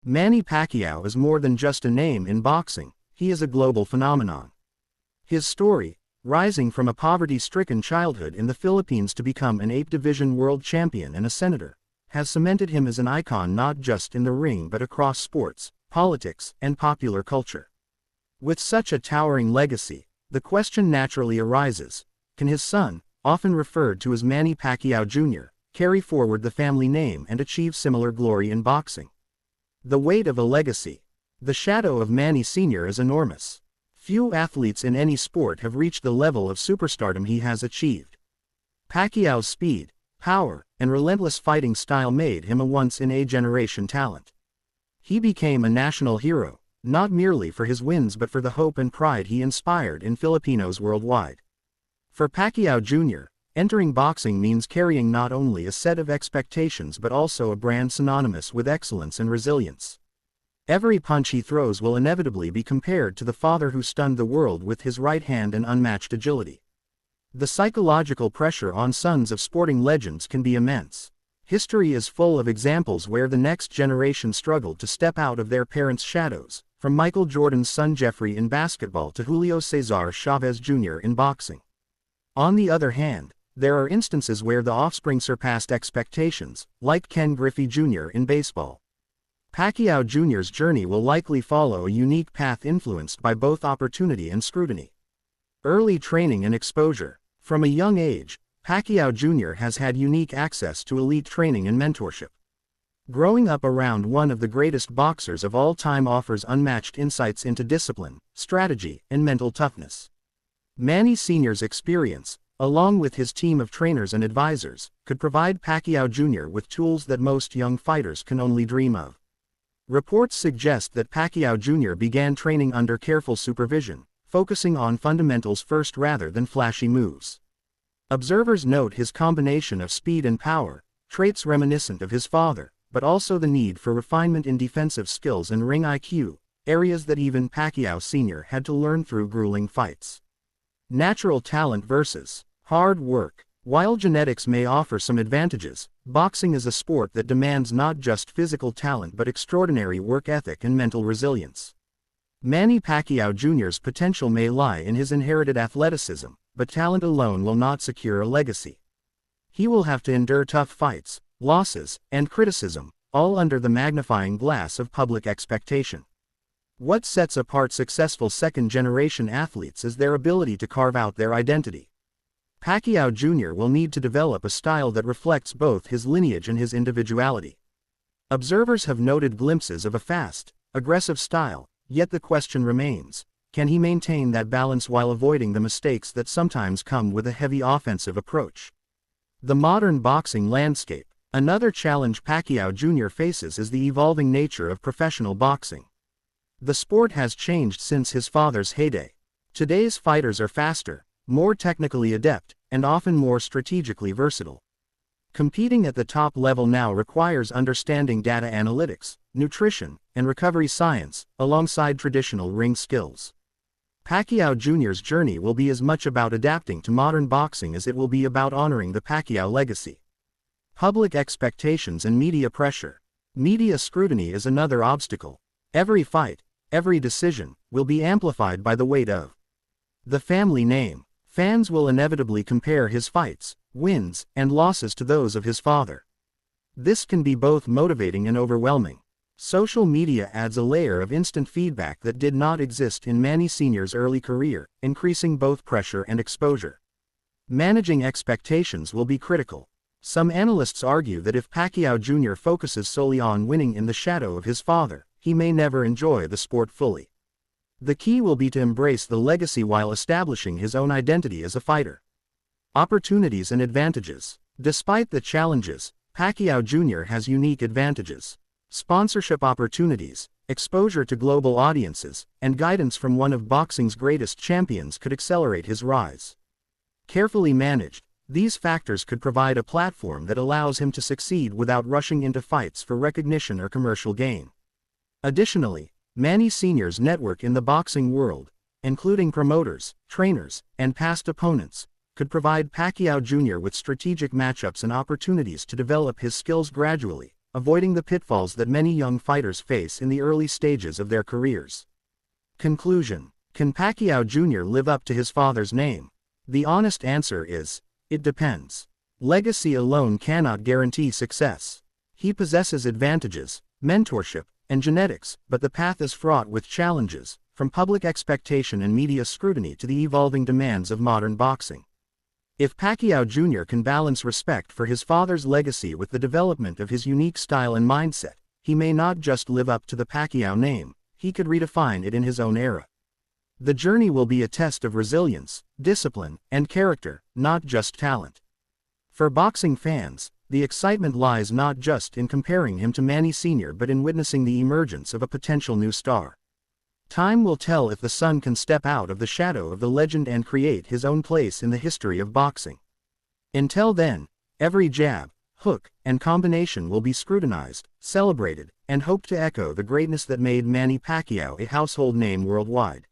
Manny Pacquiao is more than just a name in boxing, he is a global phenomenon. His story, rising from a poverty-stricken childhood in the Philippines to become an 8-division world champion and a senator, has cemented him as an icon not just in the ring but across sports, politics, and popular culture. With such a towering legacy, the question naturally arises, can his son, often referred to as Manny Pacquiao Jr., carry forward the family name and achieve similar glory in boxing? The weight of a legacy. The shadow of Manny Sr. is enormous. Few athletes in any sport have reached the level of superstardom he has achieved. Pacquiao's speed, power, and relentless fighting style made him a once-in-a-generation talent. He became a national hero, not merely for his wins but for the hope and pride he inspired in Filipinos worldwide. For Pacquiao Jr., entering boxing means carrying not only a set of expectations but also a brand synonymous with excellence and resilience. Every punch he throws will inevitably be compared to the father who stunned the world with his right hand and unmatched agility. The psychological pressure on sons of sporting legends can be immense. History is full of examples where the next generation struggled to step out of their parents' shadows, from Michael Jordan's son Jeffrey in basketball to Julio Cesar Chavez Jr. in boxing. On the other hand, there are instances where the offspring surpassed expectations, like Ken Griffey Jr. in baseball. Pacquiao Jr.'s journey will likely follow a unique path influenced by both opportunity and scrutiny. Early training and exposure. From a young age, Pacquiao Jr. has had unique access to elite training and mentorship. Growing up around one of the greatest boxers of all time offers unmatched insights into discipline, strategy, and mental toughness. Manny Sr.'s experience, along with his team of trainers and advisors, could provide Pacquiao Jr. with tools that most young fighters can only dream of. Reports suggest that Pacquiao Jr. began training under careful supervision, focusing on fundamentals first rather than flashy moves. Observers note his combination of speed and power, traits reminiscent of his father, but also the need for refinement in defensive skills and ring IQ, areas that even Pacquiao Sr. had to learn through grueling fights. Natural talent versus hard work. While genetics may offer some advantages, boxing is a sport that demands not just physical talent but extraordinary work ethic and mental resilience. Manny Pacquiao Jr.'s potential may lie in his inherited athleticism, but talent alone will not secure a legacy. He will have to endure tough fights, losses, and criticism, all under the magnifying glass of public expectation. What sets apart successful second-generation athletes is their ability to carve out their identity. Pacquiao Jr. will need to develop a style that reflects both his lineage and his individuality. Observers have noted glimpses of a fast, aggressive style, yet the question remains, can he maintain that balance while avoiding the mistakes that sometimes come with a heavy offensive approach? The modern boxing landscape. Another challenge Pacquiao Jr. faces is the evolving nature of professional boxing. The sport has changed since his father's heyday. Today's fighters are faster, more technically adept, and often more strategically versatile. Competing at the top level now requires understanding data analytics, nutrition, and recovery science, alongside traditional ring skills. Pacquiao Jr.'s journey will be as much about adapting to modern boxing as it will be about honoring the Pacquiao legacy. Public expectations and media pressure. Media scrutiny is another obstacle. Every fight, every decision, will be amplified by the weight of the family name. Fans will inevitably compare his fights, wins, and losses to those of his father. This can be both motivating and overwhelming. Social media adds a layer of instant feedback that did not exist in Manny Sr.'s early career, increasing both pressure and exposure. Managing expectations will be critical. Some analysts argue that if Pacquiao Jr. focuses solely on winning in the shadow of his father, he may never enjoy the sport fully. The key will be to embrace the legacy while establishing his own identity as a fighter. Opportunities and advantages. Despite the challenges, Pacquiao Jr. has unique advantages. Sponsorship opportunities, exposure to global audiences, and guidance from one of boxing's greatest champions could accelerate his rise. Carefully managed, these factors could provide a platform that allows him to succeed without rushing into fights for recognition or commercial gain. Additionally, Manny Sr.'s network in the boxing world, including promoters, trainers, and past opponents, could provide Pacquiao Jr. with strategic matchups and opportunities to develop his skills gradually, avoiding the pitfalls that many young fighters face in the early stages of their careers. Conclusion: can Pacquiao Jr. live up to his father's name? The honest answer is, it depends. Legacy alone cannot guarantee success. He possesses advantages, mentorship, and genetics, but the path is fraught with challenges, from public expectation and media scrutiny to the evolving demands of modern boxing. If Pacquiao Jr. can balance respect for his father's legacy with the development of his unique style and mindset, he may not just live up to the Pacquiao name, he could redefine it in his own era. The journey will be a test of resilience, discipline, and character, not just talent. For boxing fans, the excitement lies not just in comparing him to Manny Sr. but in witnessing the emergence of a potential new star. Time will tell if the son can step out of the shadow of the legend and create his own place in the history of boxing. Until then, every jab, hook, and combination will be scrutinized, celebrated, and hoped to echo the greatness that made Manny Pacquiao a household name worldwide.